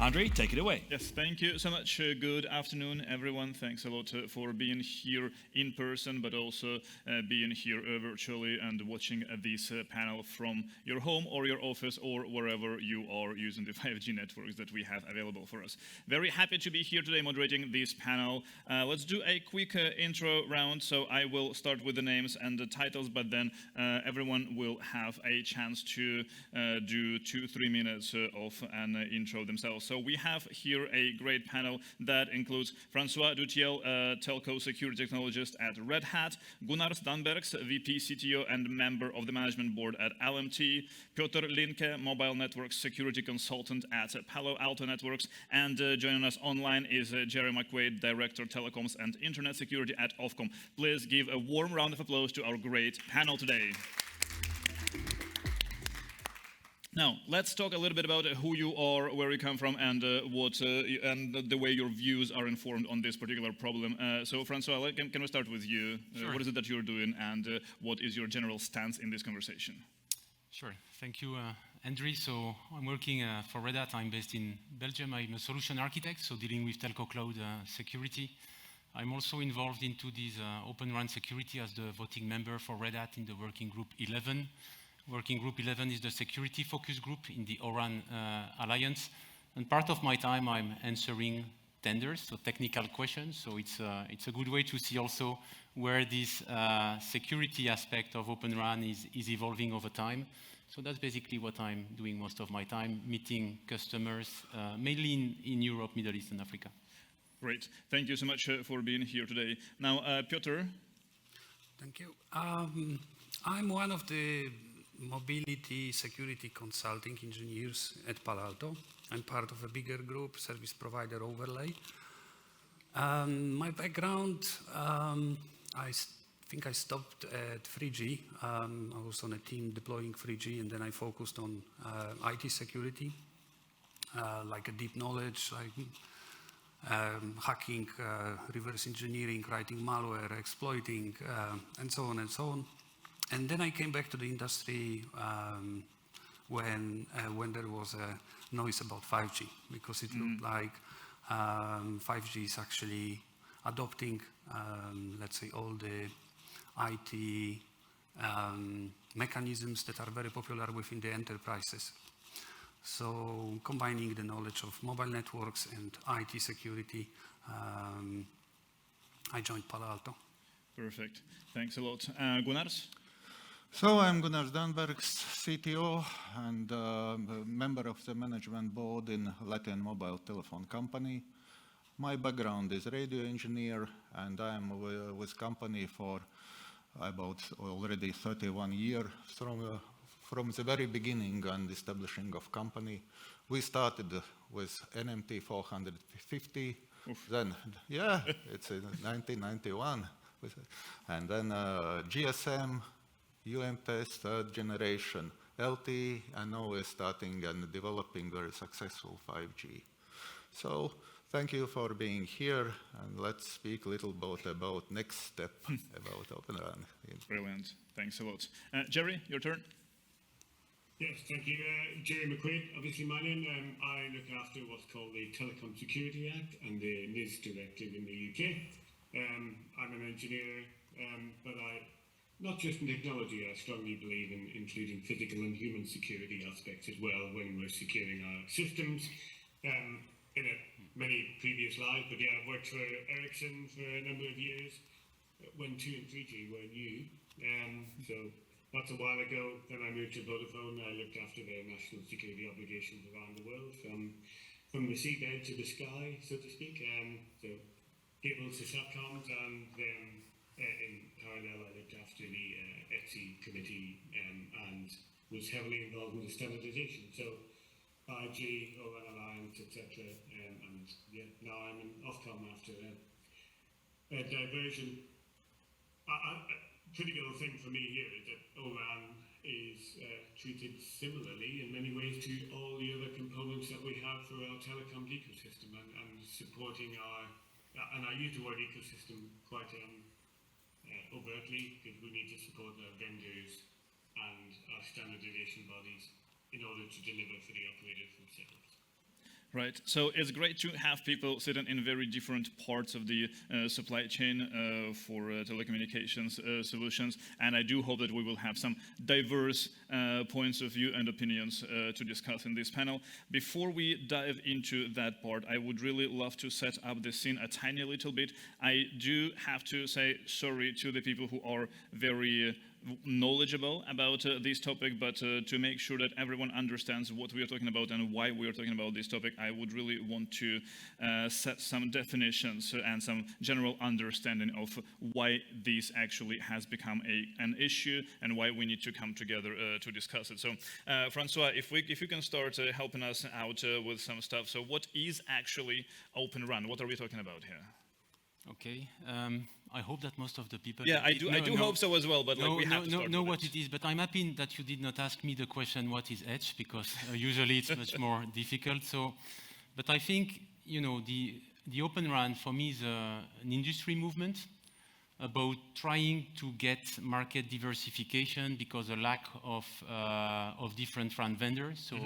Andrii, take it away. Yes, thank you so much. Good afternoon, everyone. Thanks a lot for being here in person, but also being here virtually and watching this panel from your home or your office or wherever you are using the 5G networks that we have available for us. Very happy to be here today moderating this panel. Let's do a quick intro round. So I will start with the names and the titles, but then everyone will have a chance to do 2-3 minutes of an intro themselves. So we have here a great panel that includes François Duthilleul, Telco security technologist at Red Hat, Gunārs Danbergs, VP CTO and member of the management board at LMT, Piotr, Linke, mobile network security consultant at Palo, Alto networks, and joining us online is Jerry McQuaid, director telecoms and internet security at Ofcom. Please give a warm round of applause to our great panel today. Now, let's talk a little bit about who you are, where you come from, and the way your views are informed on this particular problem. So, François, can we start with you? Sure. What is it that you're doing, and what is your general stance in this conversation? Sure. Thank you, Andrii. So I'm working for Red Hat. I'm based in Belgium. I'm a solution architect, so dealing with telco cloud security. I'm also involved into this Open RAN security as the voting member for Red Hat in the Working Group 11. Working Group 11 is the security focus group in the ORAN Alliance. And part of my time I'm answering tenders, so technical questions. So it's a good way to see also where this security aspect of Open RAN is evolving over time. So that's basically what I'm doing most of my time, meeting customers, mainly in Europe, Middle East, and Africa. Great. Thank you so much for being here today. Now, Piotr. Thank you. I'm one of the mobility security consulting engineers at Palo Alto. I'm part of a bigger group, service provider overlay. My background, I think I stopped at 3G. I was on a team deploying 3G, and then I focused on IT security, like a deep knowledge, like hacking, reverse engineering, writing malware, exploiting, and so on and so on. And then I came back to the industry when there was a noise about 5G, because it looked like 5G is actually adopting, let's say, all the IT mechanisms that are very popular within the enterprises. So combining the knowledge of mobile networks and IT security, I joined Palo Alto. Perfect. Thanks a lot. Gunārs? So I'm Gunārs Danbergs, CTO and member of the management board in Latvian mobile telephone company. My background is radio engineer, and I'm with company for about already 31 years from the very beginning and establishing of company. We started with NMT 450, then it's in 1991, and then GSM, UMTS, third generation, LTE, and now we're starting and developing very successful 5G. So thank you for being here, and let's speak a little bit about next step about Open RAN. Brilliant. Thanks a lot. Jerry, your turn. Yes, thank you. Jerry McQuaid, obviously my name. I look after what's called the Telecom Security Act and the NIS directive in the UK. I'm an engineer, but not just in technology, I strongly believe in including physical and human security aspects as well when we're securing our systems. In many previous lives, but yeah, I've worked for Ericsson for a number of years when 2 and 3G were new. So that's a while ago. Then I moved to Vodafone. I looked after their national security obligations around the world, from the seabed to the sky, so to speak. So cables to satcoms, and then in parallel, I looked after the ETSI committee and was heavily involved in the standardization. So 5G, ORAN Alliance, etc. And yeah, now I'm in Ofcom after a diversion. Critical thing for me here is that ORAN is treated similarly in many ways to all the other components that we have for our telecom ecosystem, and supporting our, and I use the word ecosystem quite overtly, because we need to support our vendors and our standardization bodies in order to deliver for the operators themselves. Right. So it's great to have people sitting in very different parts of the supply chain for telecommunications solutions. And I do hope that we will have some diverse points of view and opinions to discuss in this panel. Before we dive into that part, I would really love to set up the scene a tiny little bit. I do have to say sorry to the people who are very knowledgeable about this topic, but to make sure that everyone understands what we are talking about and why we are talking about this topic, I would really want to set some definitions and some general understanding of why this actually has become an issue and why we need to come together to discuss it. So, François, if you can start helping us out with some stuff. So, what is actually Open RAN? What are we talking about here? Okay. I hope that most of the people. Yeah, I do hope so as well. But we have to know what it is. But I'm happy that you did not ask me the question, what is edge, because usually it's much more difficult. So, but I think the Open RAN for me is an industry movement about trying to get market diversification because a lack of different RAN vendors, so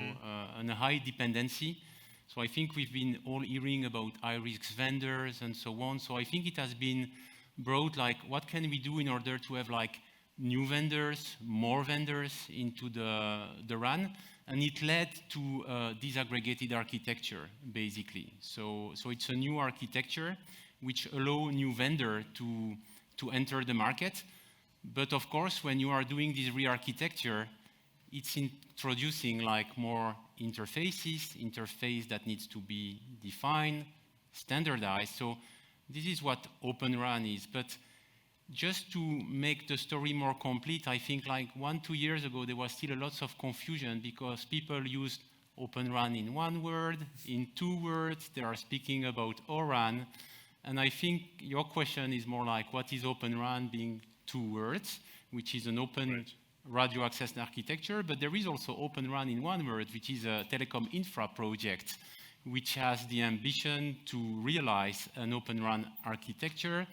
and a high dependency. So I think we've been all hearing about high-risk vendors and so on. So I think it has been brought like, what can we do in order to have like new vendors, more vendors into the RAN? And it led to disaggregated architecture, basically. So it's a new architecture which allow new vendor to enter the market. But of course, when you are doing this re-architecture, it's introducing like more interface that needs to be defined, standardized. So this is what Open RAN is. But just to make the story more complete, I think like 1-2 years ago, there was still a lot of confusion because people used Open RAN in one word, in 2 words, they are speaking about ORAN. And I think your question is more like, what is Open RAN being 2 words, which is an open radio access architecture, but there is also Open RAN in one word, which is a telecom infra project, which has the ambition to realize an Open RAN architecture,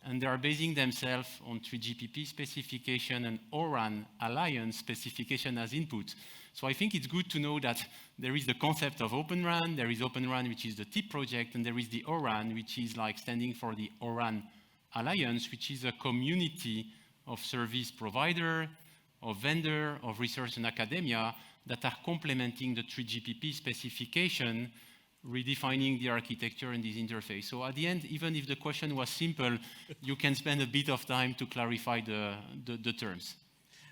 and they are basing themselves on 3GPP specification and ORAN alliance specification as input. So I think it's good to know that there is the concept of Open RAN, there is Open RAN, which is the TIP project, and there is the ORAN, which is like standing for the ORAN alliance, which is a community of service provider, of vendor, of research and academia that are complementing the 3GPP specification, redefining the architecture and this interface. So at the end, even if the question was simple, you can spend a bit of time to clarify the terms.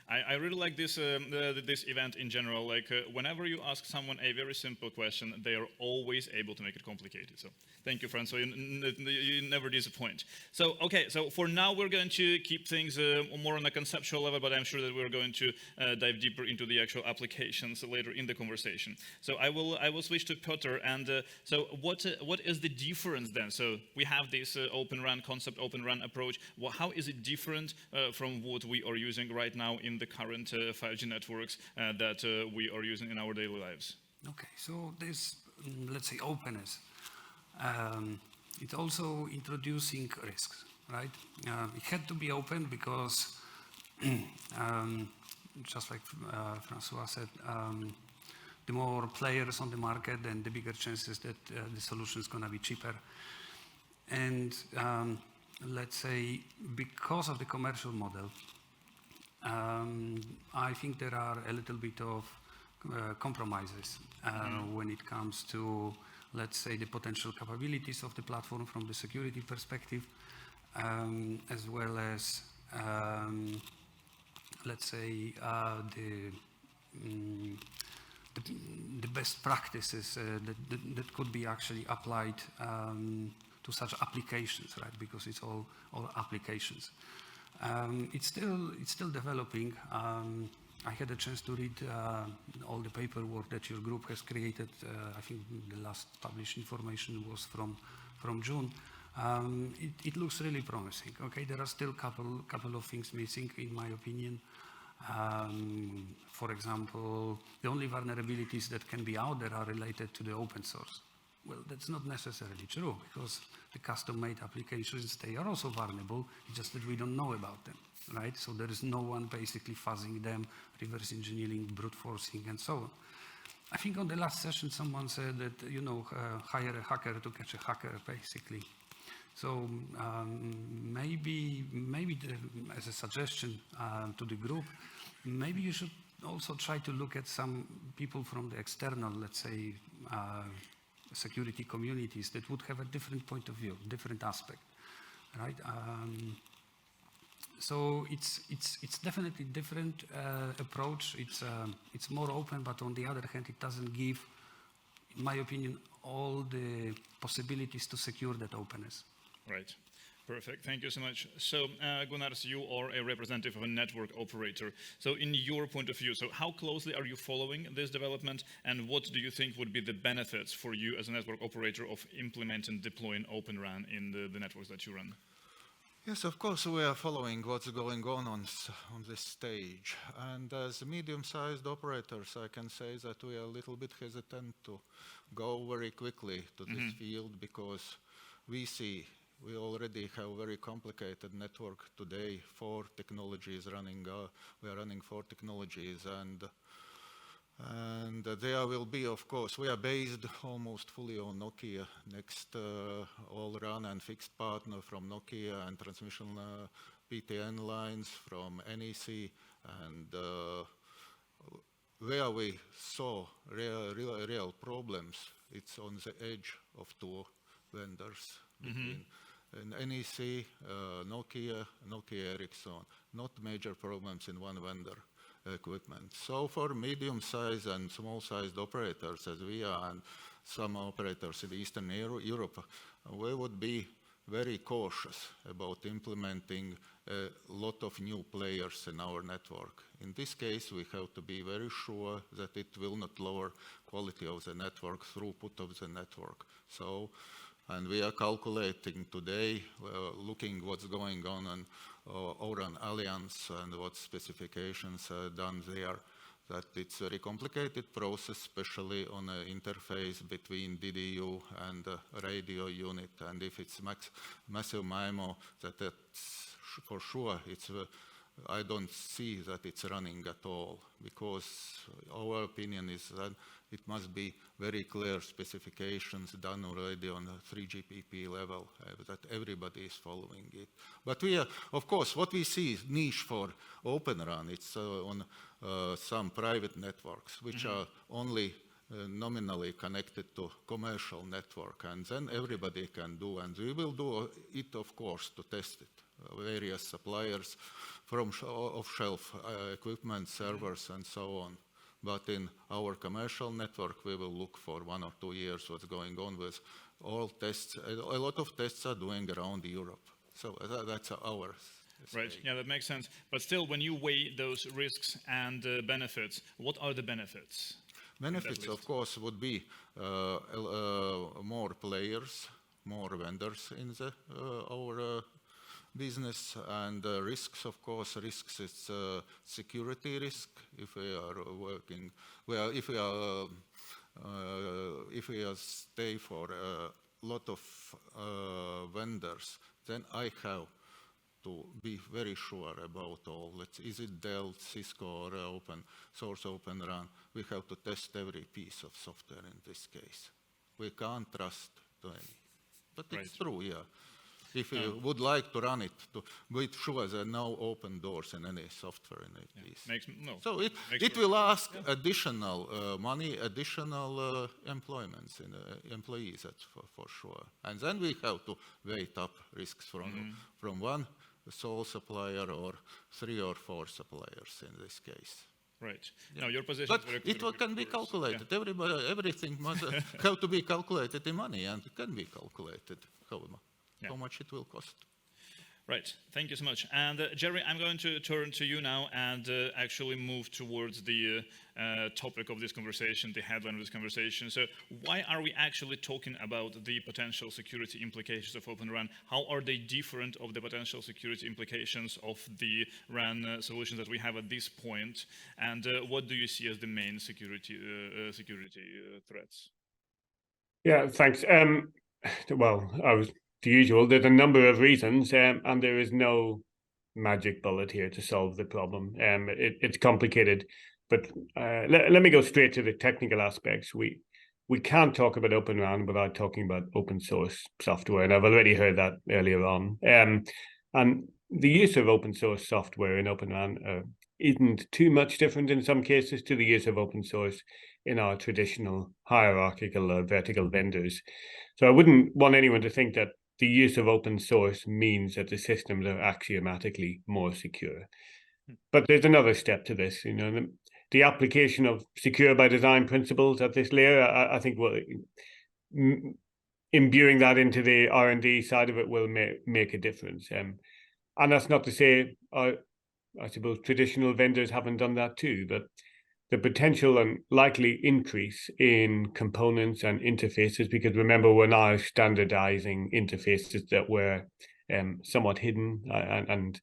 I really like this this event in general. Like whenever you ask someone a very simple question, they are always able to make it complicated. So thank you, François. You never disappoint. So okay, so for now we're going to keep things more on a conceptual level, but I'm sure that we're going to dive deeper into the actual applications later in the conversation. So I will switch to Piotr. And so what is the difference then? So we have this Open RAN concept, Open RAN approach. Well, how is it different from what we are using right now in the current 5G networks that we are using in our daily lives? Okay, so this, let's say, openness. It's also introducing risks, right? It had to be open because, just like François said, the more players on the market, then the bigger chances that the solution is going to be cheaper. And let's say, because of the commercial model, I think there are a little bit of compromises when it comes to, let's say, the potential capabilities of the platform from the security perspective, as well as, let's say, the best practices that could be actually applied to such applications, right? Because it's all applications. It's still developing. I had a chance to read all the paperwork that your group has created. I think the last published information was from June. It looks really promising. Okay, there are still couple of things missing, in my opinion. For example, the only vulnerabilities that can be out there are related to the open source. Well, that's not necessarily true, because the custom-made applications, they are also vulnerable, it's just that we don't know about them, right? So there is no one basically fuzzing them, reverse engineering, brute forcing, and so on. I think on the last session someone said that, hire a hacker to catch a hacker, basically. So maybe as a suggestion to the group, maybe you should also try to look at some people from the external, let's say, security communities that would have a different point of view, different aspect, right? So it's definitely different approach. It's more open, but on the other hand, it doesn't give, in my opinion, all the possibilities to secure that openness. Right. Perfect. Thank you so much. So, Gunārs, you are a representative of a network operator. So, in your point of view, so how closely are you following this development, and what do you think would be the benefits for you as a network operator of implementing, deploying Open RAN in the networks that you run? Yes, of course, we are following what's going on this stage. And as medium-sized operators, I can say that we are a little bit hesitant to go very quickly to this field, because we already have a very complicated network today. 4 technologies running. We are running 4 technologies, and there will be, of course, we are based almost fully on Nokia. Next, all RAN and fixed partner from Nokia, and transmission PTN lines from NEC, and where we saw real problems, it's on the edge of 2 vendors between NEC, Nokia Ericsson. Not major problems in one vendor equipment. So for medium-sized and small-sized operators, as we are, and some operators in Eastern Europe, we would be very cautious about implementing a lot of new players in our network. In this case, we have to be very sure that it will not lower quality of the network, throughput of the network. So, and we are calculating today, looking what's going on in O-RAN Alliance and what specifications are done there, that it's a very complicated process, especially on an interface between DDU and radio unit. And if it's massive MIMO, that's for sure, I don't see that it's running at all, because our opinion is that it must be very clear specifications done already on a 3GPP level, that everybody is following it. But we are, of course, what we see is niche for Open RAN. It's on some private networks, which are only nominally connected to commercial network, and then everybody can do, and we will do it, of course, to test it. Various suppliers from off-shelf equipment, servers, and so on. But in our commercial network, we will look for 1 or 2 years what's going on with all tests. A lot of tests are doing around Europe. So that's our Right, yeah, that makes sense. But still, when you weigh those risks and benefits, what are the benefits? Benefits, of course, would be more players, more vendors in our business, and risks, of course. Risks, it's security risk if we are working. Well, if we stay for a lot of vendors, then I have to be very sure about all. Is it Dell, Cisco, or open source Open RAN? We have to test every piece of software in this case. We can't trust to any. But it's true, yeah. If you would like to run it, to be sure there are no open doors in any software in it. So it will ask additional money, additional employments in employees, that's for sure. And then we have to weigh up risks from one sole supplier or 3 or 4 suppliers in this case. Right. Yeah. Now your position. But it can be calculated. Yeah. Everything must have to be calculated in money, and it can be calculated how much it will cost. Right. Thank you so much. And Jerry, I'm going to turn to you now and actually move towards the topic of this conversation, the headline of this conversation. So why are we actually talking about the potential security implications of Open RAN? How are they different of the potential security implications of the RAN solutions that we have at this point? And what do you see as the main security threats? Yeah, thanks. Well, the usual. There's a number of reasons, and there is no magic bullet here to solve the problem. It's complicated. But let me go straight to the technical aspects. We can't talk about Open RAN without talking about open source software, and I've already heard that earlier on. And the use of open source software in Open RAN isn't too much different in some cases to the use of open source in our traditional hierarchical or vertical vendors. So I wouldn't want anyone to think that the use of open source means that the systems are axiomatically more secure. But there's another step to this, the application of secure by design principles at this layer. I think imbuing that into the R&D side of it will make a difference. And that's not to say, I suppose, traditional vendors haven't done that too, but the potential and likely increase in components and interfaces, because remember, we're now standardizing interfaces that were somewhat hidden and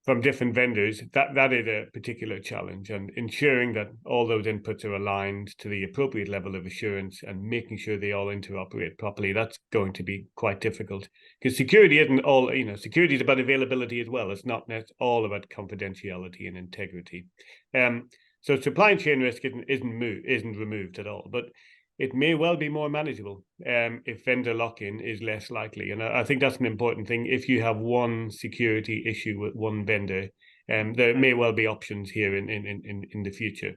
from different vendors, that is a particular challenge, and ensuring that all those inputs are aligned to the appropriate level of assurance and making sure they all interoperate properly, that's going to be quite difficult. Because security isn't all, security is about availability as well. It's not all about confidentiality and integrity. So supply chain risk isn't removed at all, but it may well be more manageable if vendor lock-in is less likely. And I think that's an important thing. If you have one security issue with one vendor, there may well be options here in the future.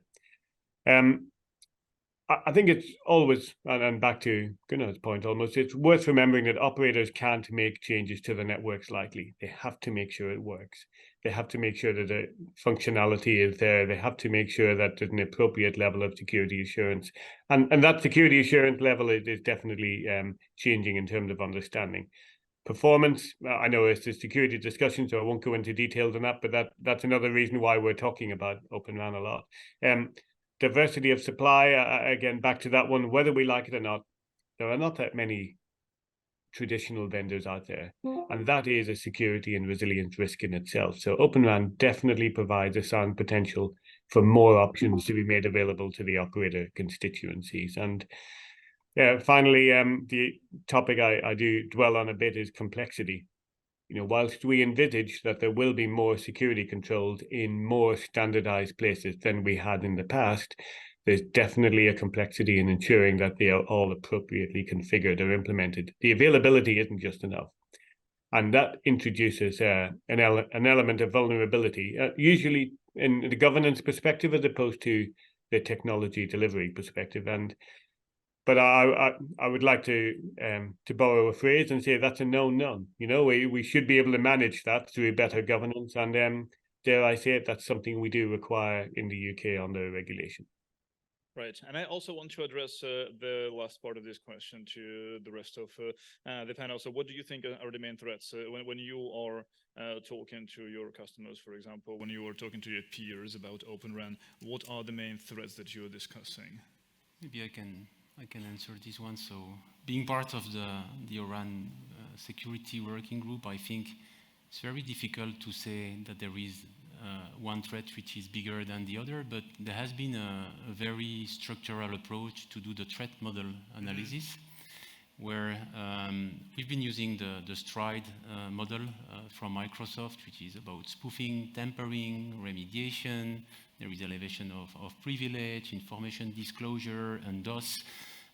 I think it's always, and back to Gunārs' point almost, it's worth remembering that operators can't make changes to the networks lightly. They have to make sure it works. They have to make sure that the functionality is there. They have to make sure that there's an appropriate level of security assurance. And that security assurance level is definitely changing in terms of understanding. Performance, I know it's a security discussion, so I won't go into details on that, but that's another reason why we're talking about Open RAN a lot. Diversity of supply, again, back to that one, whether we like it or not, there are not that many traditional vendors out there, and that is a security and resilience risk in itself. So Open RAN definitely provides a sound potential for more options to be made available to the operator constituencies. And finally, the topic I do dwell on a bit is complexity. Whilst we envisage that there will be more security controls in more standardized places than we had in the past, there's definitely a complexity in ensuring that they are all appropriately configured or implemented. The availability isn't just enough. And that introduces an element of vulnerability, usually in the governance perspective as opposed to the technology delivery perspective. But I would like to borrow a phrase and say that's a known none. We should be able to manage that through better governance, and dare I say it, that's something we do require in the UK under regulation. Right, and I also want to address the last part of this question to the rest of the panel. So what do you think are the main threats when you are talking to your customers, for example, when you are talking to your peers about Open RAN? What are the main threats that you're discussing? Maybe I can answer this one. So being part of the RAN security working group, I think it's very difficult to say that there is one threat which is bigger than the other, but there has been a very structural approach to do the threat model analysis, where we've been using the STRIDE model from Microsoft, which is about spoofing, tampering, remediation. There is elevation of privilege, information disclosure, and DOS.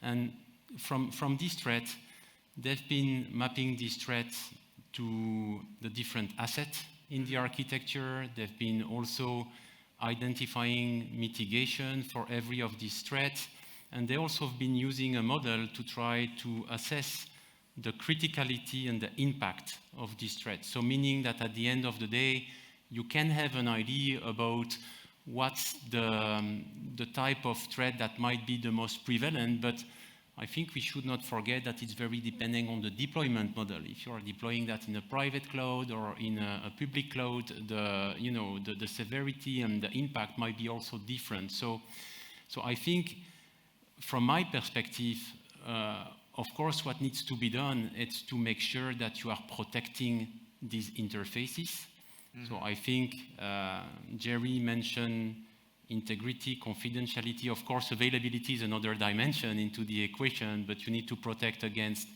And from this threat, they've been mapping these threats to the different assets in the architecture. They've been also identifying mitigation for every of these threats. And they also have been using a model to try to assess the criticality and the impact of these threats. So meaning that at the end of the day, you can have an idea about what's the type of threat that might be the most prevalent, but I think we should not forget that it's very depending on the deployment model. If you are deploying that in a private cloud or in a public cloud, the severity and the impact might be also different. So I think from my perspective, of course, what needs to be done is to make sure that you are protecting these interfaces. So I think Jerry mentioned integrity, confidentiality. Of course, availability is another dimension into the equation, but you need to protect against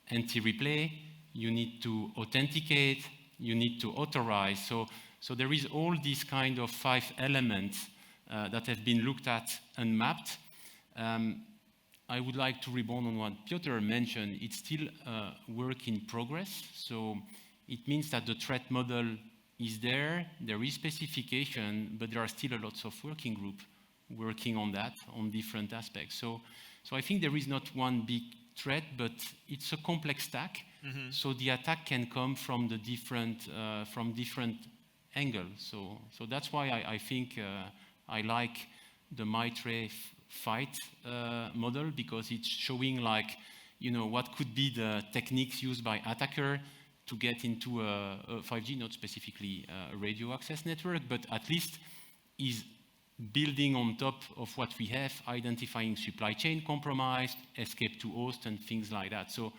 anti-replay. You need to authenticate. You need to authorize. So So there is all these kind of 5 elements that have been looked at and mapped. I would like to rebound on what Piotr mentioned. It's still a work in progress. So it means that the threat model is there is specification, but there are still a lots of working group working on that, on different aspects. So I think there is not one big threat, but it's a complex stack. So the attack can come from the different angles. So that's why I think I like the Maitre fight model, because it's showing like, what could be the techniques used by attacker to get into a 5G, not specifically a radio access network, but at least is building on top of what we have, identifying supply chain compromise, escape to host, and things like that. So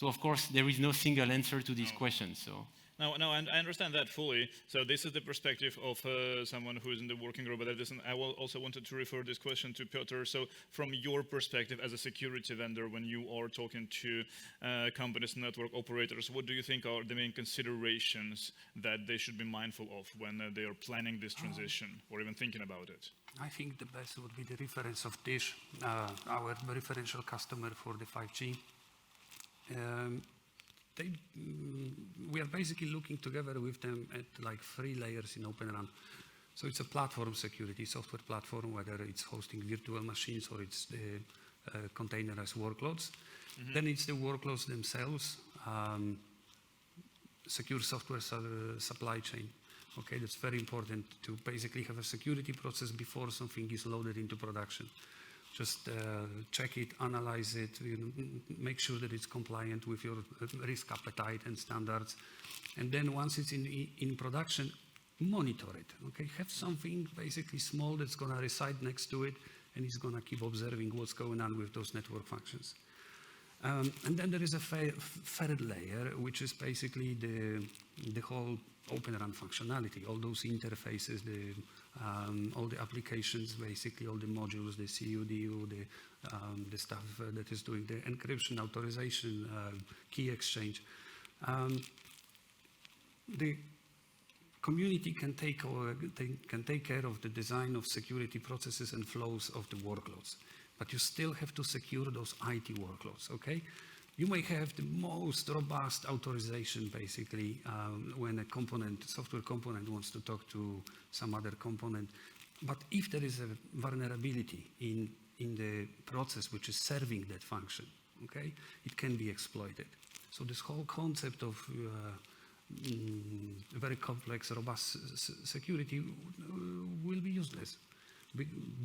of course, there is no single answer to this question. So. No, and I understand that fully. So this is the perspective of someone who is in the working group. But I also wanted to refer this question to Piotr. So from your perspective as a security vendor, when you are talking to companies, network operators, what do you think are the main considerations that they should be mindful of when they are planning this transition or even thinking about it? I think the best would be the reference of Dish, our referential customer for the 5G. We are basically looking together with them at like 3 layers in Open RAN. So it's a platform security, software platform, whether it's hosting virtual machines or it's the containerized workloads. Then it's the workloads themselves, secure software supply chain. Okay, that's very important to basically have a security process before something is loaded into production. Just check it, analyze it, make sure that it's compliant with your risk appetite and standards. And then once it's in production, monitor it. Okay, have something basically small that's going to reside next to it, and it's going to keep observing what's going on with those network functions. And then there is a third layer, which is basically the whole Open RAN functionality, all those interfaces, all the applications, basically all the modules, the CUDU, the stuff that is doing the encryption, authorization, key exchange. The community can take care of the design of security processes and flows of the workloads, but you still have to secure those IT workloads, okay? You may have the most robust authorization, basically, when a software component wants to talk to some other component. But if there is a vulnerability in the process which is serving that function, okay, it can be exploited. So this whole concept of very complex, robust security will be useless.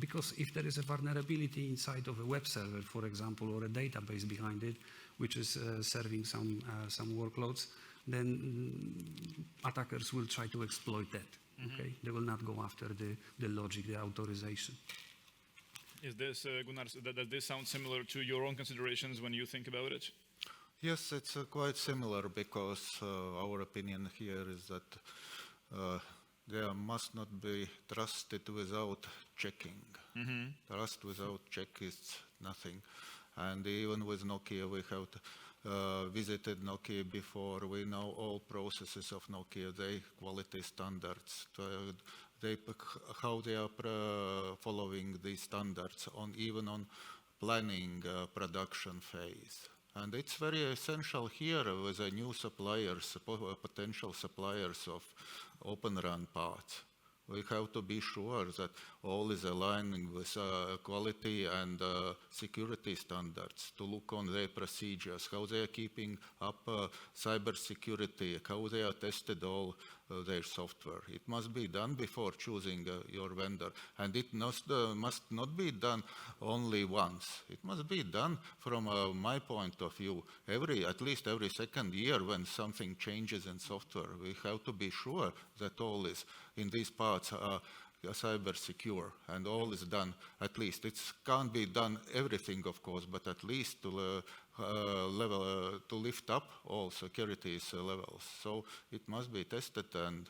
Because if there is a vulnerability inside of a web server, for example, or a database behind it, which is serving some workloads, then attackers will try to exploit that. Okay, they will not go after the logic, the authorization. Is this, Gunārs, does this sound similar to your own considerations when you think about it? Yes, it's quite similar, because our opinion here is that there must not be trusted without checking. Trust without check is nothing. And even with Nokia, we have visited Nokia before. We know all processes of Nokia, their quality standards, how they are following these standards, even on planning production phase. And it's very essential here with the new suppliers, potential suppliers of Open RAN parts. We have to be sure that all is aligning with quality and security standards, to look on their procedures, how they are keeping up cyber security, how they are tested all their software. It must be done before choosing your vendor, and it must not be done only once. It must be done from my point of view, at least every second year when something changes in software. We have to be sure that all is in these parts are cyber secure, and all is done. At least it can't be done everything, of course, but at least to lift up all security levels. So it must be tested and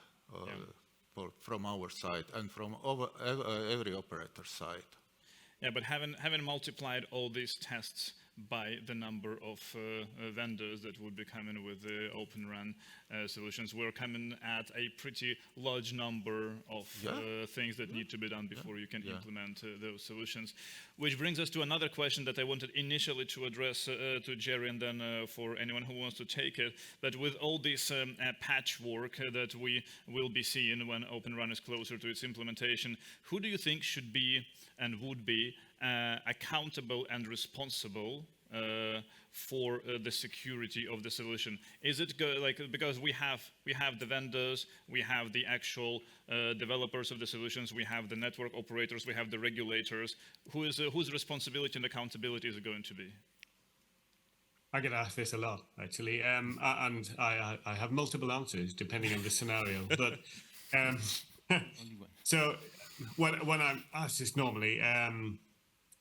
from our side and from every operator side. Yeah, but having multiplied all these tests by the number of vendors that would be coming with the Open RAN solutions. We're coming at a pretty large number of things that need to be done before you can implement those solutions. Which brings us to another question that I wanted initially to address to Jerry, and then for anyone who wants to take it, that with all this patchwork that we will be seeing when Open RAN is closer to its implementation, who do you think should be and would be accountable and responsible for the security of the solution? Is it because we have the vendors, we have the actual developers of the solutions, we have the network operators, we have the regulators. Whose responsibility and accountability is it going to be? I get asked this a lot, actually, and I have multiple answers depending on the scenario. But so when I'm asked this normally,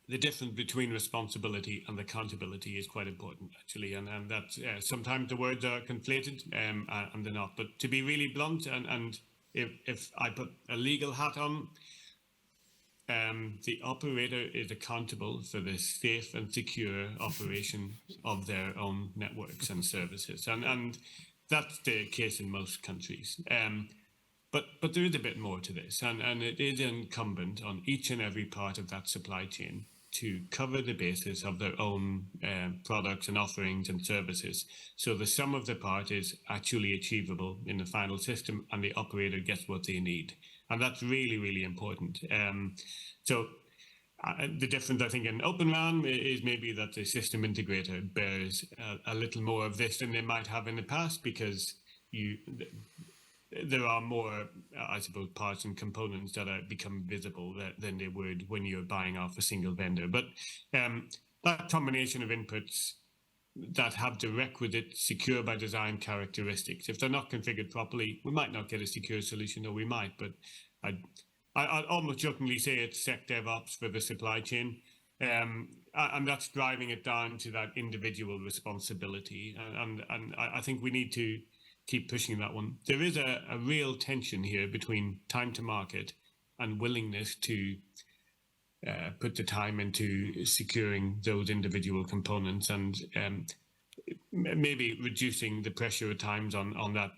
the difference between responsibility and accountability is quite important, actually, and that sometimes the words are conflated and they're not. But to be really blunt, and if I put a legal hat on, the operator is accountable for the safe and secure operation of their own networks and services, and that's the case in most countries. But there is a bit more to this, and it is incumbent on each and every part of that supply chain to cover the basis of their own products and offerings and services. So the sum of the part is actually achievable in the final system, and the operator gets what they need. And that's really, really important. So the difference, I think, in Open RAN is maybe that the system integrator bears a little more of this than they might have in the past, because there are more, I suppose, parts and components that become visible than they would when you're buying off a single vendor. But that combination of inputs that have the requisite secure by design characteristics, if they're not configured properly, we might not get a secure solution, or we might, but I'd almost jokingly say it's SecDevOps for the supply chain. And that's driving it down to that individual responsibility. And I think we need to keep pushing that one. There is a real tension here between time to market and willingness to put the time into securing those individual components, and maybe reducing the pressure at times on that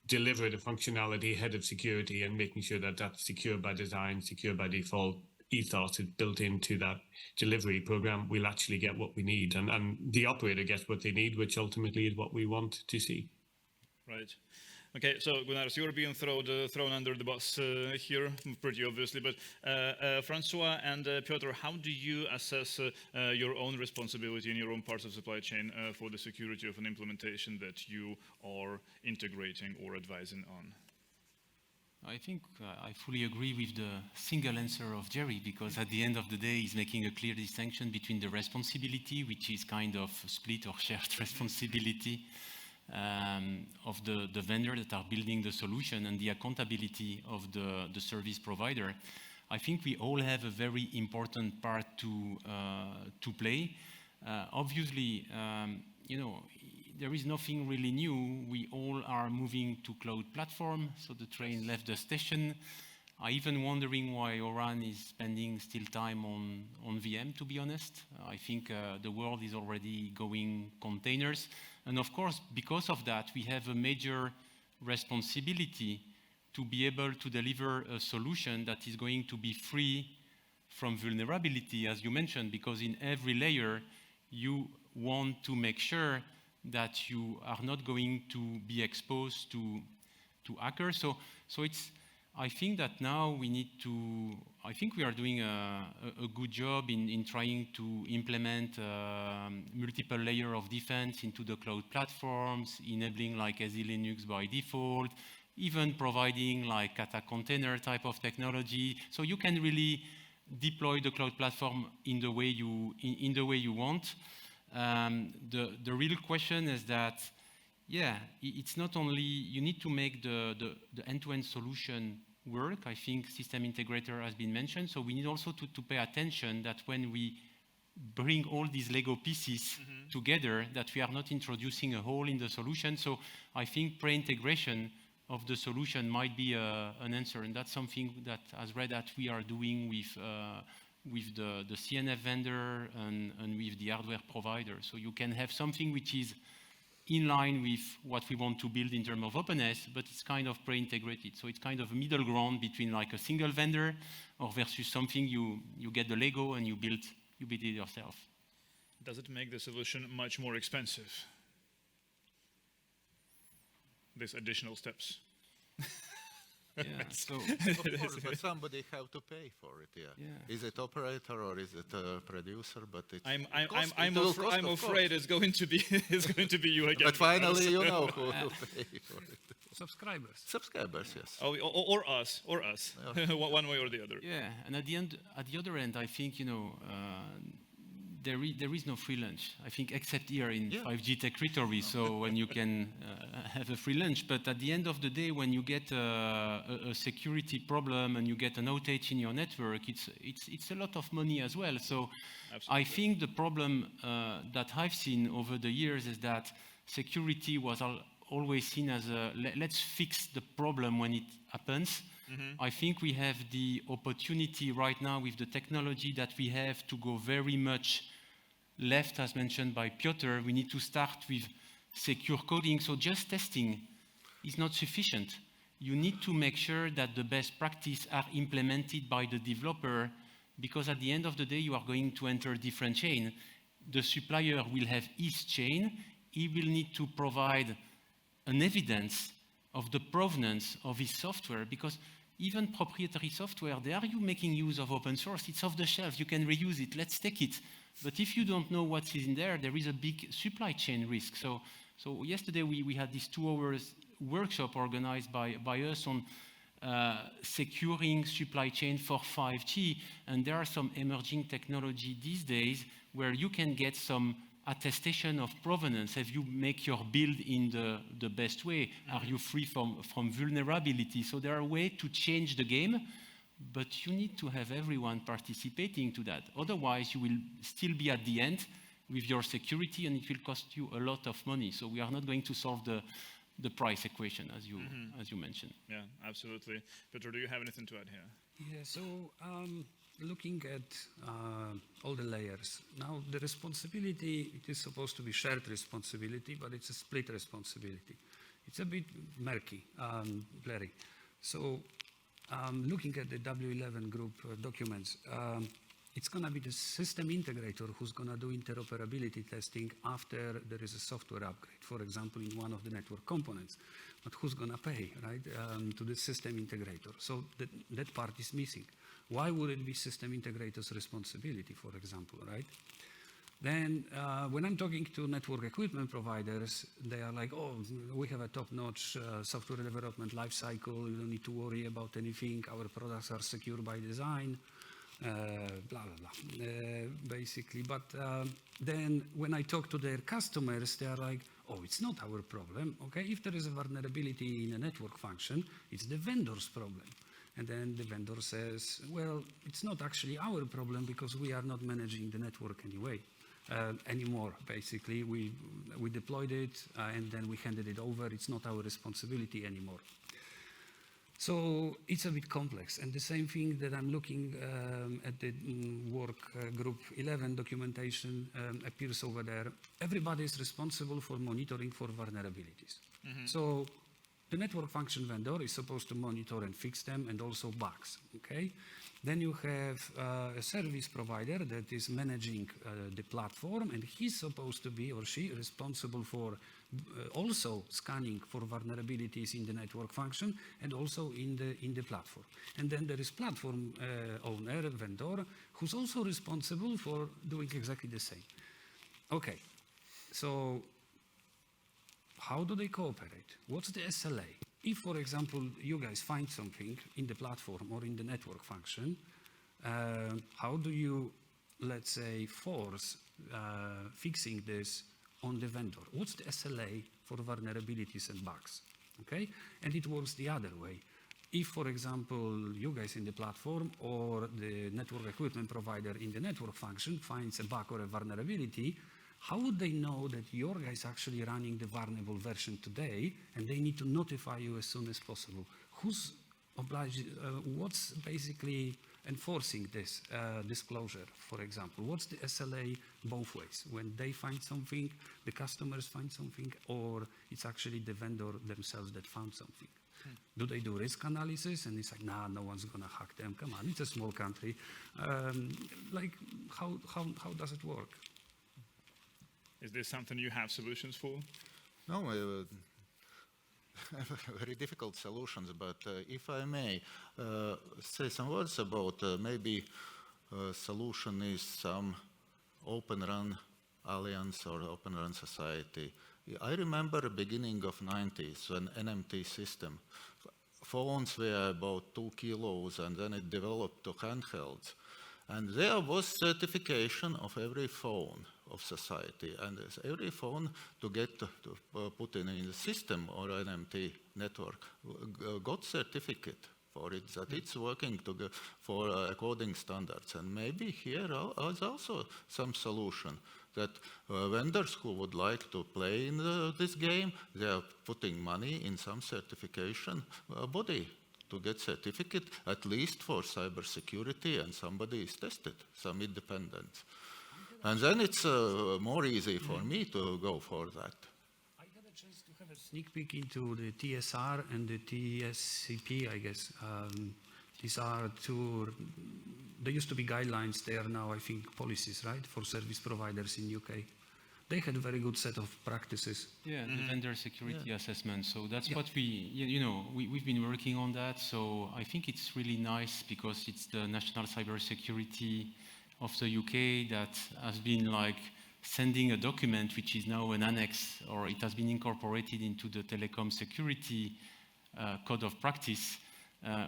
deliver the functionality ahead of security, and making sure that that's secure by design, secure by default ethos is built into that delivery program. We'll actually get what we need, and the operator gets what they need, which ultimately is what we want to see. Right. Okay, so Gunārs, you're being thrown under the bus here, pretty obviously, but François and Piotr, how do you assess your own responsibility in your own parts of supply chain for the security of an implementation that you are integrating or advising on? I think I fully agree with the single answer of Jerry, because at the end of the day, he's making a clear distinction between the responsibility, which is kind of split or shared responsibility, of the vendor that are building the solution, and the accountability of the service provider. I think we all have a very important part to play. Obviously, there is nothing really new. We all are moving to cloud platform, so the train left the station. I even wondering why Oran is spending still time on VM, to be honest. I think the world is already going containers. And of course, because of that, we have a major responsibility to be able to deliver a solution that is going to be free from vulnerability, as you mentioned, because in every layer, you want to make sure that you are not going to be exposed to hackers. So it's, I think that now we need to, I think we are doing a good job in trying to implement multiple layer of defense into the cloud platforms, enabling like SE-Linux by default, even providing like Kata container type of technology. So you can really deploy the cloud platform in the way you want. The real question is that, yeah, it's not only, you need to make the end-to-end solution work. I think system integrator has been mentioned. So we need also to pay attention that when we bring all these Lego pieces together, that we are not introducing a hole in the solution. So I think pre-integration of the solution might be an answer. And that's something that, as Red Hat, we are doing with the CNF vendor and with the hardware provider. So you can have something which is in line with what we want to build in terms of openness, but it's kind of pre-integrated. So it's kind of a middle ground between like a single vendor or versus something you get the Lego and you build it yourself. Does it make the solution much more expensive? These additional steps. Yeah, so Of course, but somebody have to pay for it. Yeah. Yeah. Is it operator or is it a producer? But it's I'm afraid it's going to be you again. But finally, you know who to pay for it. Subscribers. Subscribers, yes. Oh, or us, Yeah. one way or the other. yeah, and at the other end, I think there is no free lunch. I think except here in 5G territory, so when you can have a free lunch. But at the end of the day, when you get a security problem and you get an outage in your network, it's a lot of money as well. So Absolutely. I think the problem that I've seen over the years is that security was always seen as let's fix the problem when it happens. I think we have the opportunity right now with the technology that we have to go very much left, as mentioned by Piotr. We need to start with secure coding. So just testing is not sufficient. You need to make sure that the best practices are implemented by the developer, because at the end of the day, you are going to enter a different chain. The supplier will have his chain. He will need to provide an evidence of the provenance of his software, because even proprietary software, are you making use of open source? It's off the shelf, you can reuse it, let's take it. But if you don't know what is in there, there is a big supply chain risk. So yesterday we had this 2 hours workshop organized by us on securing supply chain for 5G. And there are some emerging technology these days where you can get some attestation of provenance. Have you make your build in the best way? Are you free from vulnerability? So there are ways to change the game, but you need to have everyone participating to that. Otherwise, you will still be at the end with your security and it will cost you a lot of money. So we are not going to solve the price equation as you mentioned. Yeah, absolutely. Piotr, do you have anything to add here? Yeah, so looking at all the layers. Now, the responsibility, it is supposed to be shared responsibility, but it's a split responsibility. It's a bit murky, blurry. So looking at the W11 group documents, it's going to be the system integrator who's going to do interoperability testing after there is a software upgrade, for example, in one of the network components. But who's going to pay, right, to the system integrator? So that part is missing. Why would it be system integrator's responsibility, for example, right? Then when I'm talking to network equipment providers, they are like, oh, we have a top-notch software development lifecycle. You don't need to worry about anything. Our products are secure by design, blah, blah, blah, basically. But then when I talk to their customers, they are like, oh, it's not our problem, okay? If there is a vulnerability in a network function, it's the vendor's problem. And then the vendor says, well, it's not actually our problem because we are not managing the network anymore, basically. We deployed it and then we handed it over. It's not our responsibility anymore. So it's a bit complex. And the same thing that I'm looking at the work group 11 documentation appears over there. Everybody is responsible for monitoring for vulnerabilities. So the network function vendor is supposed to monitor and fix them and also bugs, okay? Then you have a service provider that is managing the platform, and he's supposed to be, or she, responsible for also scanning for vulnerabilities in the network function and also in the platform. And then there is platform owner, vendor, who's also responsible for doing exactly the same. Okay, so how do they cooperate? What's the SLA? If, for example, you guys find something in the platform or in the network function, how do you, let's say, force fixing this on the vendor? What's the SLA for vulnerabilities and bugs? Okay? And it works the other way. If, for example, you guys in the platform or the network equipment provider in the network function finds a bug or a vulnerability, how would they know that your guys actually running the vulnerable version today and they need to notify you as soon as possible? Who's obliged, what's basically enforcing this disclosure, for example? What's the SLA both ways? When they find something, the customers find something, or it's actually the vendor themselves that found something? Do they do risk analysis? And it's like, nah, no one's going to hack them. Come on, it's a small country. Like, how does it work? Is this something you have solutions for? No, very difficult solutions, but if I may say some words about maybe solution is some Open Run Alliance or Open Run Society. I remember the beginning of 90s when NMT system, phones were about 2 kilos and then it developed to handhelds. And there was certification of every phone of society, and every phone to get to put in the system or NMT network got certificate for it, that it's working for according standards. And maybe here is also some solution that vendors who would like to play in this game, they are putting money in some certification body to get certificate, at least for cybersecurity, and somebody is tested, some independent. And then it's more easy for me to go for that. I had a chance to have a sneak peek into the TSR and the TSCP, I guess. These are two, there used to be guidelines, they are now, I think, policies, right, for service providers in UK. They had a very good set of practices. Yeah, the vendor security assessment. So that's what we've been working on that. So I think it's really nice because it's the National Cybersecurity of the UK that has been like sending a document which is now an annex, or it has been incorporated into the telecom security code of practice,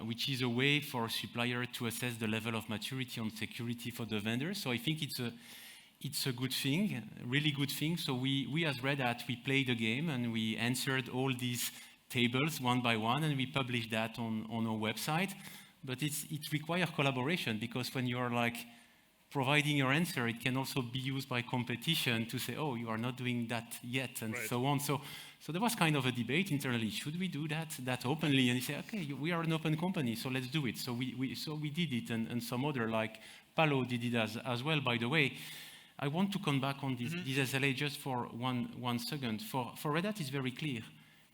which is a way for a supplier to assess the level of maturity on security for the vendor. So I think it's a good thing, a really good thing. So we as Red Hat, we played the game and we answered all these tables one by one, and we published that on our website. But it requires collaboration, because when you're like providing your answer, it can also be used by competition to say, oh, you are not doing that yet, and so on. So there was kind of a debate internally. Should we do that openly? And you say, okay, we are an open company, so let's do it. So we did it, and some other, like Palo did it as well, by the way. I want to come back on this SLA just for one second. For Red Hat, it's very clear.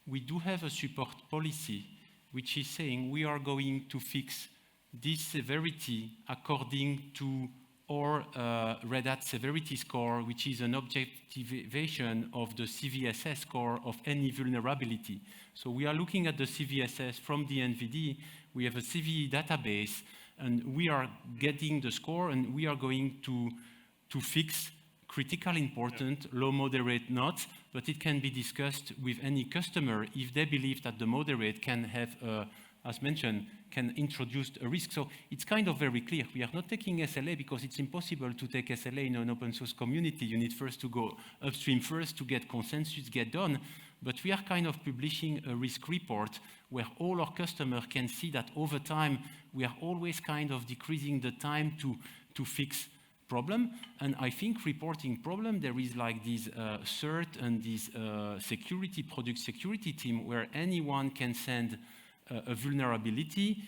We do have a support policy, which is saying we are going to fix this severity according to our Red Hat severity score, which is an objectivation of the CVSS score of any vulnerability. So we are looking at the CVSS from the NVD. We have a CVE database, and we are getting the score, and we are going to fix critical, important, low, moderate, not, but it can be discussed with any customer if they believe that the moderate can have, as mentioned, can introduce a risk. So it's kind of very clear. We are not taking SLA because it's impossible to take SLA in an open source community. You need first to go upstream first to get consensus, get done. But we are kind of publishing a risk report where all our customers can see that over time, we are always kind of decreasing the time to fix problem. And I think reporting problem, there is like this CERT and this security, product security team where anyone can send a vulnerability.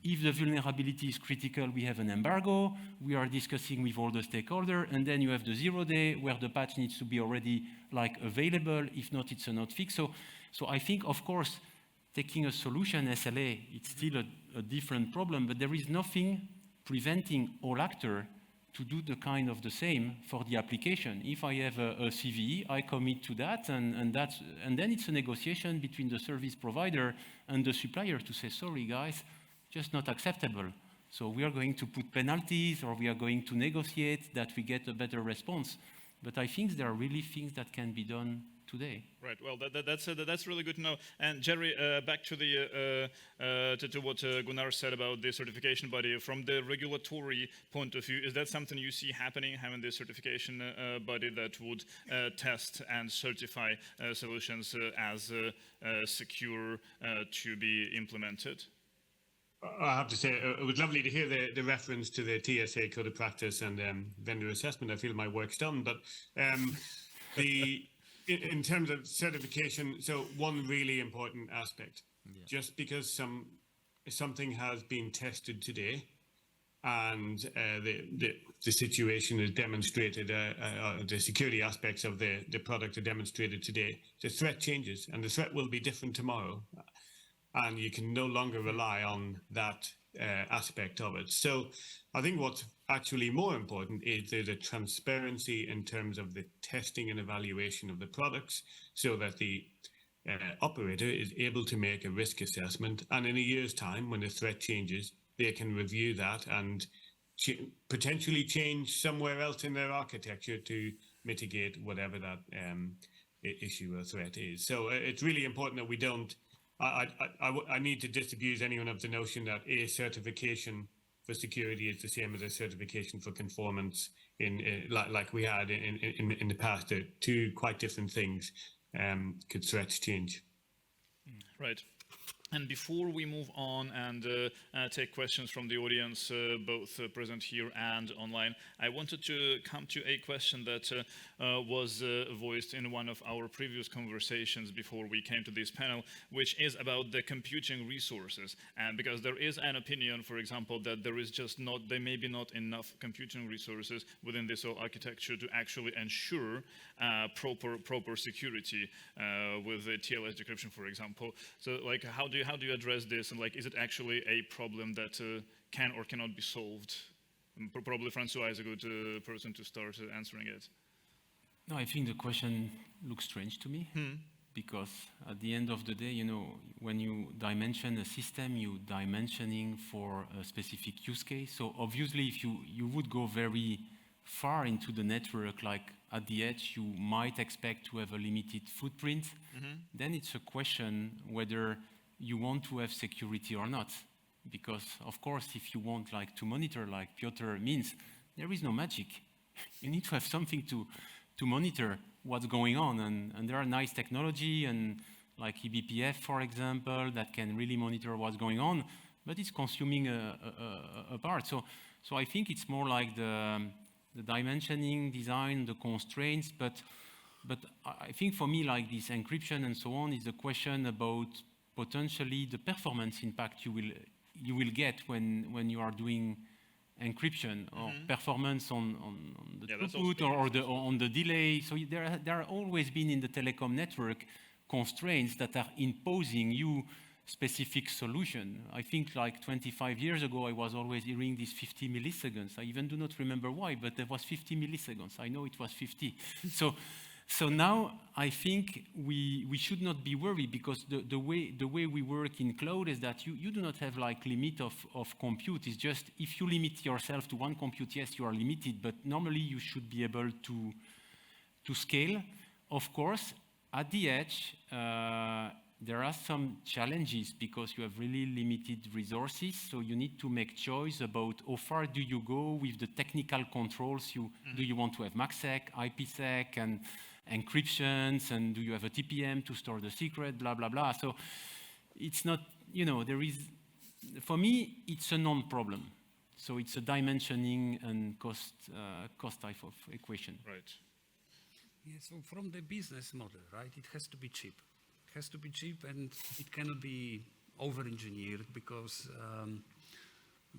If the vulnerability is critical, we have an embargo. We are discussing with all the stakeholders, and then you have the 0 day where the patch needs to be already like available. If not, it's a not fix. So I think, of course, taking a solution SLA, it's still a different problem, but there is nothing preventing all actors to do the kind of the same for the application. If I have a CVE, I commit to that, and then it's a negotiation between the service provider and the supplier to say, sorry guys, just not acceptable. So we are going to put penalties, or we are going to negotiate that we get a better response. But I think there are really things that can be done today. Right. Well, that's really good to know. And Jerry, back to the to what Gunārs said about the certification body. From the regulatory point of view, is that something you see happening, having the certification body that would test and certify solutions as secure to be implemented? I have to say, it was lovely to hear the reference to the TSA code of practice and vendor assessment. I feel my work's done, but in terms of certification, so one really important aspect, just because something has been tested today and the situation is demonstrated, the security aspects of the product are demonstrated today. The threat changes, and the threat will be different tomorrow, and you can no longer rely on that aspect of it. So I think what's actually more important is there's a transparency in terms of the testing and evaluation of the products, so that the operator is able to make a risk assessment, and in a year's time, when the threat changes, they can review that and potentially change somewhere else in their architecture to mitigate whatever that issue or threat is. So it's really important that we don't. I need to disabuse anyone of the notion that a certification for security is the same as a certification for conformance like we had in the past. They're two quite different things. Could threats change? Right. And before we move on and take questions from the audience, both present here and online, I wanted to come to a question that was voiced in one of our previous conversations before we came to this panel, which is about the computing resources. And because there is an opinion, for example, that there may be not enough computing resources within this whole architecture to actually ensure proper security with the TLS decryption, for example. So, like, how do you address this, and like, is it actually a problem that can or cannot be solved? Probably François is a good person to start answering it. No, I think the question looks strange to me, because at the end of the day, you know, when you dimension a system, you dimensioning for a specific use case. So obviously, if you would go very far into the network, like at the edge, you might expect to have a limited footprint. Then it's a question whether you want to have security or not. Because of course, if you want like to monitor, like Piotr means, there is no magic. You need to have something to monitor what's going on. And there are nice technology and like eBPF, for example, that can really monitor what's going on, but it's consuming a part. So I think it's more like the dimensioning, design, the constraints, but I think for me, like this encryption and so on is a question about potentially the performance impact you will get when you are doing encryption, or performance on the throughput or on the delay. So there are always been in the telecom network constraints that are imposing you specific solution. I think like 25 years ago, I was always hearing these 50 milliseconds. I even do not remember why, but there was 50 milliseconds. I know it was 50. So now I think we should not be worried, because the way we work in cloud is that you do not have like limit of compute. It's just if you limit yourself to one compute, yes, you are limited, but normally you should be able to scale. Of course, at the edge, there are some challenges because you have really limited resources. So you need to make choice about how far do you go with the technical controls. Do you want to have MACsec, IPsec, and encryptions, and do you have a TPM to store the secret, blah, blah, blah. So it's not, you know, for me, it's a non-problem. So it's a dimensioning and cost type of equation. Right. Yeah, so from the business model, right, it has to be cheap. It has to be cheap, and it cannot be over-engineered, because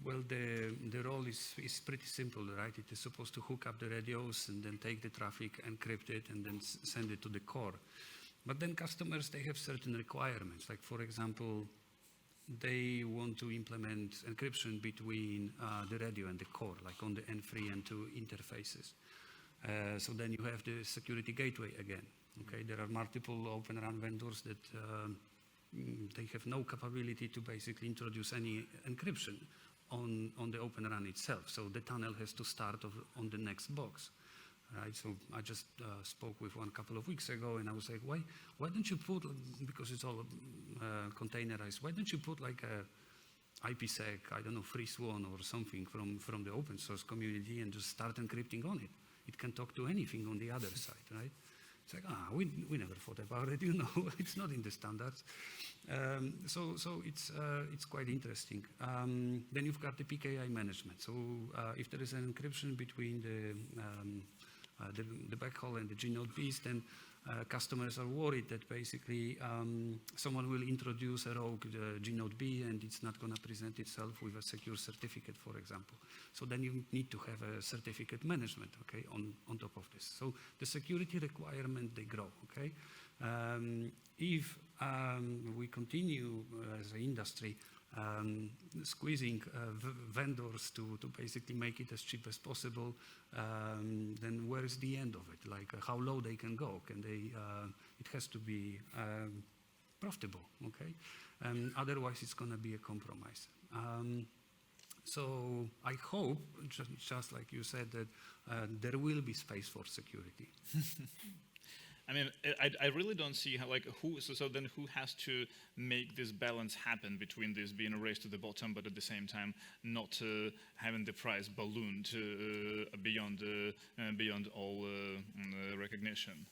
well, the role is pretty simple, right? It is supposed to hook up the radios and then take the traffic, encrypt it, and then send it to the core. But then customers, they have certain requirements. Like, for example, they want to implement encryption between the radio and the core, like on the N3 and 2 interfaces. So then you have the security gateway again. Okay, there are multiple Open RAN vendors that they have no capability to basically introduce any encryption on the Open RAN itself. So the tunnel has to start on the next box, right? So I just spoke with one a couple of weeks ago, and I was like, why don't you put, because it's all containerized, why don't you put like a IPsec, I don't know, FreeSwan or something from the open source community, and just start encrypting on it? It can talk to anything on the other side, right? It's like, we never thought about it, you know, it's not in the standards. So it's quite interesting. Then you've got the PKI management. So if there is an encryption between the backhaul and the G-node piece, then customers are worried that basically someone will introduce a rogue Gnode B and it's not going to present itself with a secure certificate, for example. So then you need to have a certificate management, okay, on top of this. So the security requirement, they grow, okay? If we continue as an industry squeezing vendors to basically make it as cheap as possible, then where is the end of it? Like how low they can go? Can they? It has to be profitable, okay? Otherwise, it's going to be a compromise. So I hope, just like you said, that there will be space for security. I mean, I really don't see how, like, so then who has to make this balance happen between this being a race to the bottom, but at the same time not having the price ballooned beyond all recognition?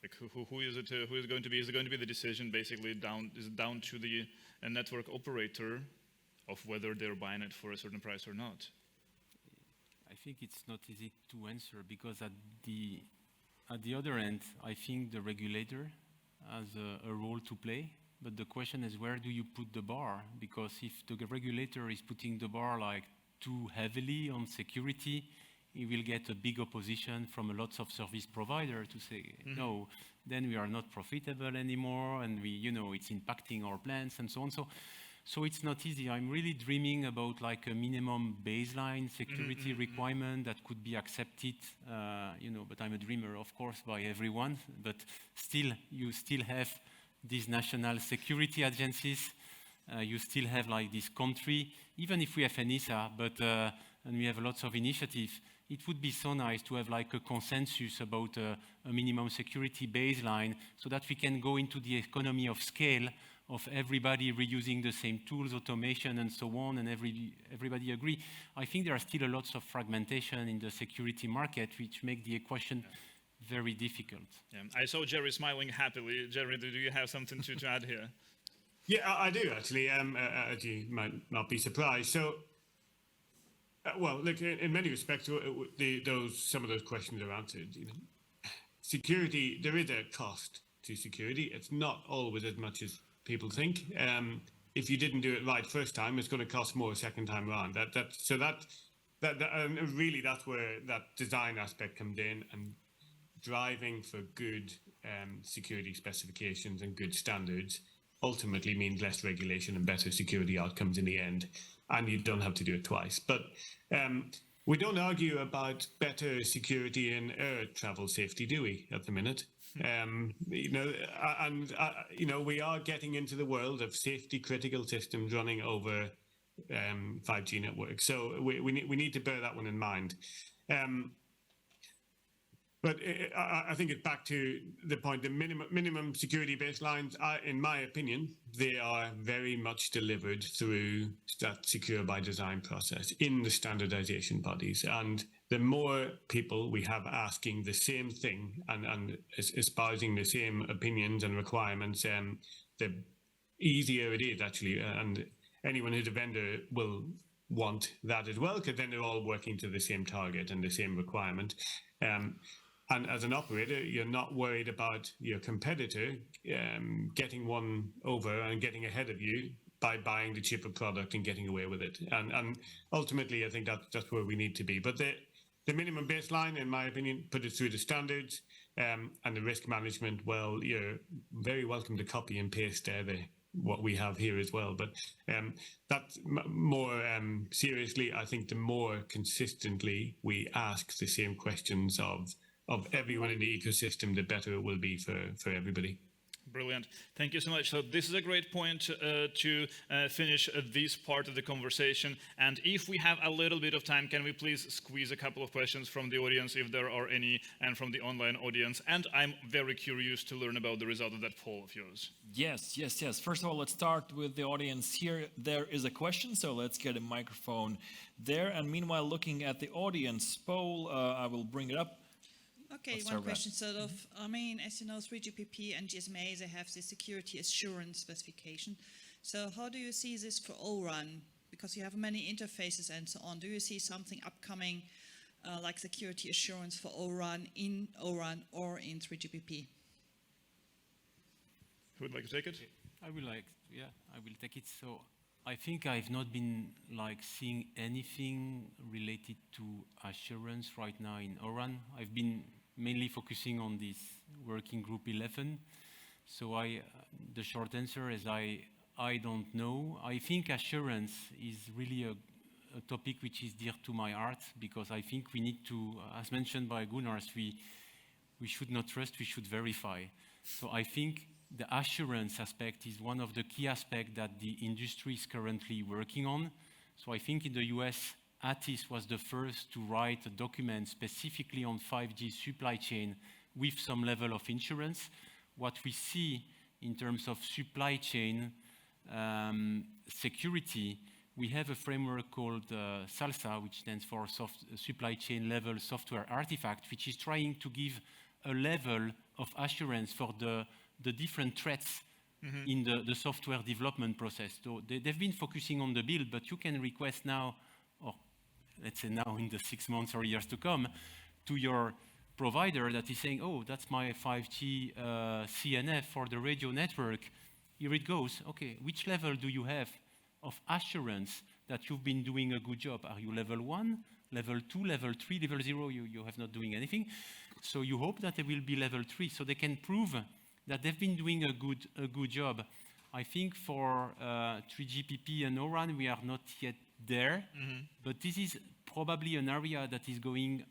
Like, who is it? Who is going to be? Is it going to be the decision basically down to the network operator of whether they're buying it for a certain price or not? I think it's not easy to answer because at the other end, I think the regulator has a role to play, but the question is where do you put the bar? Because if the regulator is putting the bar like too heavily on security, he will get a big opposition from a lots of service providers to say, no, then we are not profitable anymore, and it's impacting our plans and so on. So it's not easy. I'm really dreaming about like a minimum baseline security requirement that could be accepted, but I'm a dreamer, of course, by everyone. But still, you still have these national security agencies. You still have like this country, even if we have ENISA, and we have lots of initiatives, it would be so nice to have like a consensus about a minimum security baseline so that we can go into the economy of scale of everybody reusing the same tools, automation, and so on, and everybody agree. I think there are still lots of fragmentation in the security market, which make the equation very difficult. Yeah. I saw Jerry smiling happily. Jerry, do you have something to add here? Yeah, I do actually. As you might not be surprised. So, well, look, in many respects, some of those questions are answered. Security, there is a cost to security. It's not always as much as people think. If you didn't do it right first time, it's going to cost more second time around. Really, that's where that design aspect comes in, and driving for good security specifications and good standards ultimately means less regulation and better security outcomes in the end. And you don't have to do it twice. But we don't argue about better security in air travel safety, do we, at the minute? We are getting into the world of safety critical systems running over 5G networks. So we need to bear that one in mind. But I think it's back to the point, the minimum security baselines are, in my opinion, they are very much delivered through that secure by design process in the standardization bodies. And the more people we have asking the same thing and espousing the same opinions and requirements, the easier it is actually. And anyone who's a vendor will want that as well, because then they're all working to the same target and the same requirement. And as an operator, you're not worried about your competitor getting one over and getting ahead of you by buying the cheaper product and getting away with it. And ultimately, I think that's where we need to be. But the minimum baseline, in my opinion, put it through the standards, and the risk management, well, you're very welcome to copy and paste what we have here as well. But that's more seriously, I think the more consistently we ask the same questions of everyone in the ecosystem, the better it will be for everybody. Brilliant. Thank you so much. So this is a great point to finish this part of the conversation. And if we have a little bit of time, can we please squeeze a couple of questions from the audience, if there are any, and from the online audience? And I'm very curious to learn about the result of that poll of yours. Yes. First of all, let's start with the audience here. There is a question, so let's get a microphone there. And meanwhile, looking at the audience poll, I will bring it up. Okay, one question sort of, I mean, as you know, 3GPP and GSMA, they have the security assurance specification. So how do you see this for O-RAN? Because you have many interfaces and so on. Do you see something upcoming like security assurance for O-RAN in O-RAN or in 3GPP? Who would like to take it? I will take it. So I think I've not been seeing anything related to assurance right now in O-RAN. I've been mainly focusing on this working group 11. So the short answer is I don't know. I think assurance is really a topic which is dear to my heart, because I think we need to, as mentioned by Gunārs, we should not trust, we should verify. So I think the assurance aspect is one of the key aspects that the industry is currently working on. So I think in the US, ATIS was the first to write a document specifically on 5G supply chain with some level of insurance. What we see in terms of supply chain security, we have a framework called SALSA, which stands for Supply Chain Level Software Artifact, which is trying to give a level of assurance for the different threats in the software development process. So they've been focusing on the build, but you can request now, or let's say now in the 6 months or years to come, to your provider that is saying, oh, that's my 5G CNF for the radio network. Here it goes. Okay, which level do you have of assurance that you've been doing a good job? Are you level 1, level 2, level 3, level 0? You have not doing anything. So you hope that they will be level 3, so they can prove that they've been doing a good job. I think for 3GPP and O-RAN, we are not yet there, but this is probably an area that is going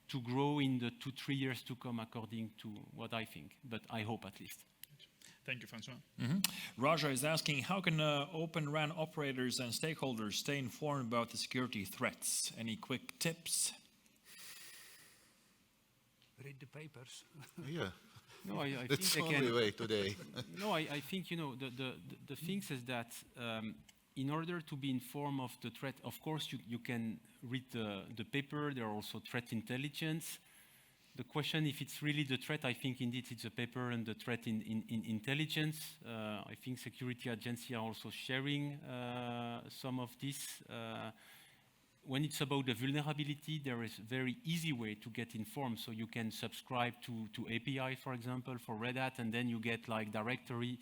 to grow in the 2-3 years to come, according to what I think, but I hope at least. Thank you, François. Raja is asking, how can Open RAN operators and stakeholders stay informed about the security threats? Any quick tips? Read the papers. Yeah, No, I that's the think they only can. way today. No, I think, the thing is that in order to be informed of the threat, of course, you can read the paper. There are also threat intelligence. The question, if it's really the threat, I think indeed it's a paper and the threat in intelligence. I think security agencies are also sharing some of this. When it's about the vulnerability, there is a very easy way to get informed. So you can subscribe to API, for example, for Red Hat, and then you get directly,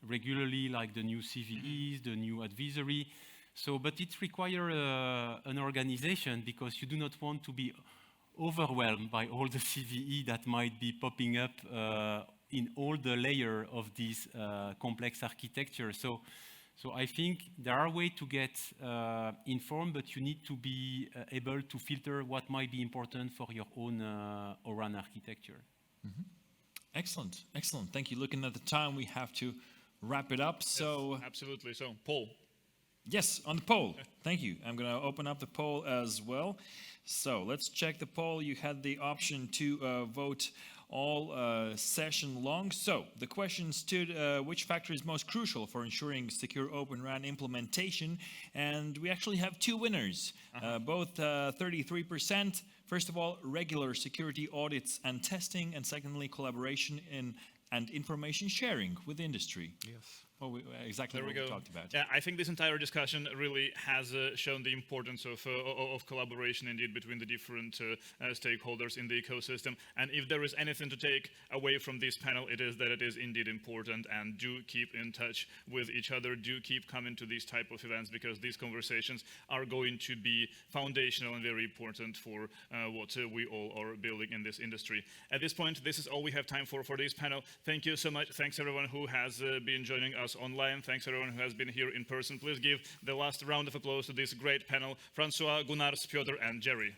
regularly, like the new CVEs, the new advisory. So, but it requires an organization, because you do not want to be overwhelmed by all the CVE that might be popping up in all the layer of this complex architecture. So I think there are ways to get informed, but you need to be able to filter what might be important for your own O-RAN architecture. Excellent, excellent. Thank you. Looking at the time, we have to wrap it up. So Yes, absolutely. So, Paul. yes, on the poll. Thank you. I'm going to open up the poll as well. So let's check the poll. You had the option to vote all session long. So the question stood, which factor is most crucial for ensuring secure Open RAN implementation? And we actually have two winners, both 33%. First of all, regular security audits and testing, and secondly, collaboration and information sharing with industry. Yes. Well, exactly There what we we go. talked about. Yeah, I think this entire discussion really has shown the importance of collaboration indeed between the different stakeholders in the ecosystem. And if there is anything to take away from this panel, it is that it is indeed important, and do keep in touch with each other, do keep coming to these type of events, because these conversations are going to be foundational and very important for what we all are building in this industry. At this point, this is all we have time for this panel. Thank you so much. Thanks everyone who has been joining us online. Thanks everyone who has been here in person. Please give the last round of applause to this great panel, François, Gunārs, Piotr, and Jerry.